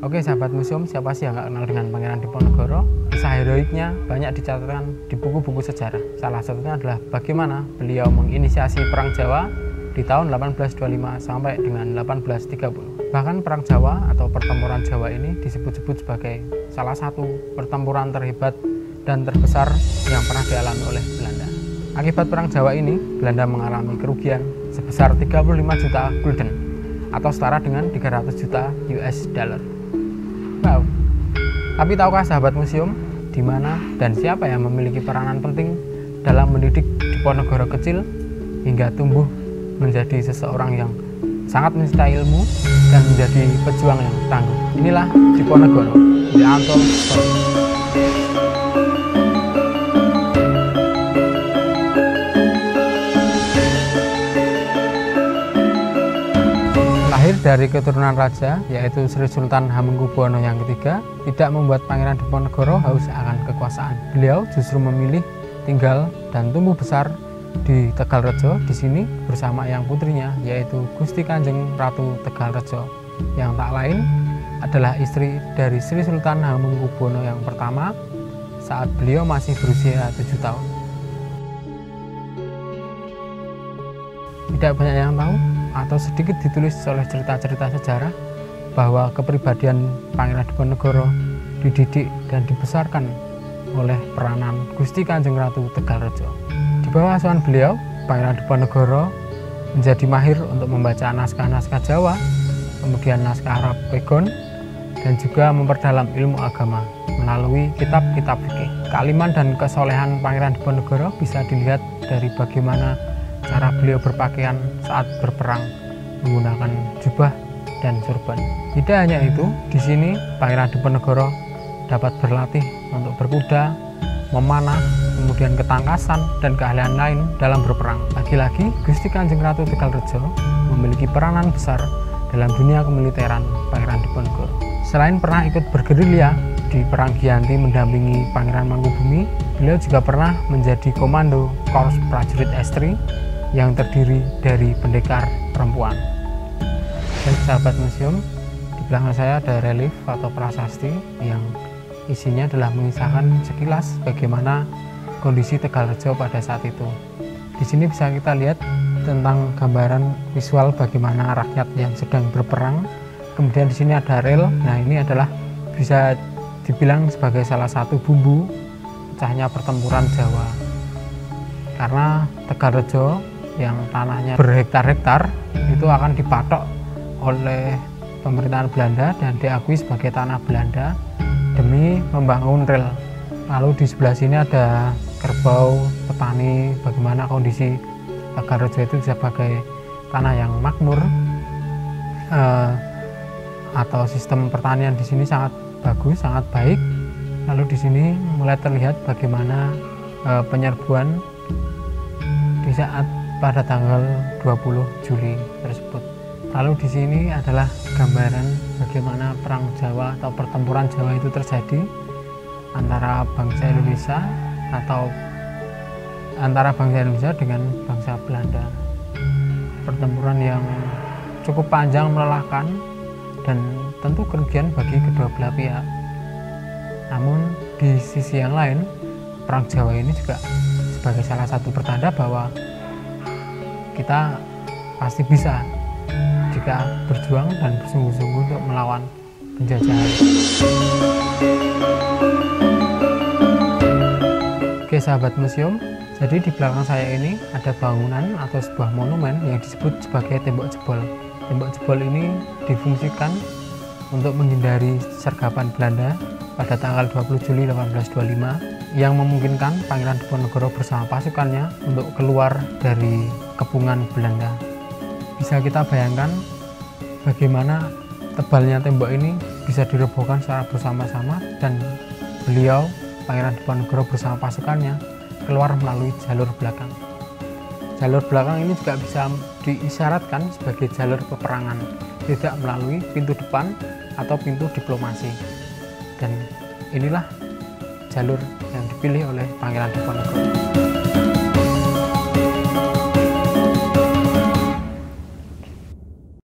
Oke sahabat museum, siapa sih yang nggak kenal dengan Pangeran Diponegoro? Kisah heroiknya banyak dicatatkan di buku-buku sejarah. Salah satunya adalah bagaimana beliau menginisiasi Perang Jawa di tahun 1825 sampai dengan 1830. Bahkan Perang Jawa atau Pertempuran Jawa ini disebut-sebut sebagai salah satu pertempuran terhebat dan terbesar yang pernah dialami oleh Belanda. Akibat Perang Jawa ini, Belanda mengalami kerugian sebesar 35 juta gulden atau setara dengan 300 juta US dollar. Wow. Tapi tahukah sahabat museum, di mana dan siapa yang memiliki peranan penting dalam mendidik Diponegoro kecil hingga tumbuh menjadi seseorang yang sangat mencintai ilmu dan menjadi pejuang yang tangguh? Inilah Diponegoro, The Untold Story. Lahir dari keturunan raja, yaitu Sri Sultan Hamengkubuwono yang ketiga, tidak membuat Pangeran Diponegoro haus akan kekuasaan. Beliau justru memilih tinggal dan tumbuh besar di Tegalrejo, di sini bersama yang putrinya, yaitu Gusti Kanjeng Ratu Tegalrejo, yang tak lain adalah istri dari Sri Sultan Hamengkubuwono yang pertama saat beliau masih berusia 7 tahun. Tidak banyak yang tahu atau sedikit ditulis oleh cerita-cerita sejarah bahwa kepribadian Pangeran Diponegoro dididik dan dibesarkan oleh peranan Gusti Kanjeng Ratu Tegalrejo. Di bawah asuhan beliau, Pangeran Diponegoro menjadi mahir untuk membaca naskah-naskah Jawa, kemudian naskah Arab Pegon, dan juga memperdalam ilmu agama melalui kitab-kitab fikih. Kealiman dan kesolehan Pangeran Diponegoro bisa dilihat dari bagaimana cara beliau berpakaian saat berperang menggunakan jubah dan surban. Tidak hanya itu, di sini Pangeran Diponegoro dapat berlatih untuk berkuda, memanah, kemudian ketangkasan dan keahlian lain dalam berperang. Lagi-lagi, Gusti Kanjeng Ratu Tegalrejo memiliki peranan besar dalam dunia kemiliteran Pangeran Diponegoro. Selain pernah ikut bergerilya di Perang Giyanti mendampingi Pangeran Mangkubumi, beliau juga pernah menjadi komando Korps Prajurit Estri yang terdiri dari pendekar perempuan. Dan sahabat museum, di belakang saya ada relief atau prasasti yang isinya adalah mengisahkan sekilas bagaimana kondisi Tegalrejo pada saat itu. Di sini bisa kita lihat tentang gambaran visual bagaimana rakyat yang sedang berperang. Kemudian di sini ada rel. Nah, ini adalah bisa dibilang sebagai salah satu bumbu pecahnya pertempuran Jawa. Karena Tegalrejo yang tanahnya berhektar-hektar itu akan dipatok oleh pemerintahan Belanda dan diakui sebagai tanah Belanda demi membangun rel. Lalu di sebelah sini ada kerbau petani, bagaimana kondisi Tegalrejo itu sebagai tanah yang makmur, atau sistem pertanian di sini sangat bagus, sangat baik. Lalu di sini mulai terlihat bagaimana penyerbuan di saat pada tanggal 20 Juli tersebut. Lalu di sini adalah gambaran bagaimana Perang Jawa atau Pertempuran Jawa itu terjadi antara bangsa Indonesia atau antara bangsa Indonesia dengan bangsa Belanda. Pertempuran yang cukup panjang, melelahkan, dan tentu kerugian bagi kedua belah pihak. Namun di sisi yang lain, Perang Jawa ini juga sebagai salah satu pertanda bahwa kita pasti bisa jika berjuang dan bersungguh-sungguh untuk melawan penjajahan. Oke sahabat museum, jadi di belakang saya ini ada bangunan atau sebuah monumen yang disebut sebagai tembok jebol. Tembok jebol ini difungsikan untuk menghindari sergapan Belanda pada tanggal 20 Juli 1825 yang memungkinkan Pangeran Diponegoro bersama pasukannya untuk keluar dari kepungan Belanda. Bisa kita bayangkan bagaimana tebalnya tembok ini bisa dirobohkan secara bersama-sama dan beliau, Pangeran Diponegoro bersama pasukannya, keluar melalui jalur belakang. Jalur belakang ini juga bisa diisyaratkan sebagai jalur peperangan, tidak melalui pintu depan atau pintu diplomasi. Dan inilah jalur yang dipilih oleh Pangeran Diponegoro.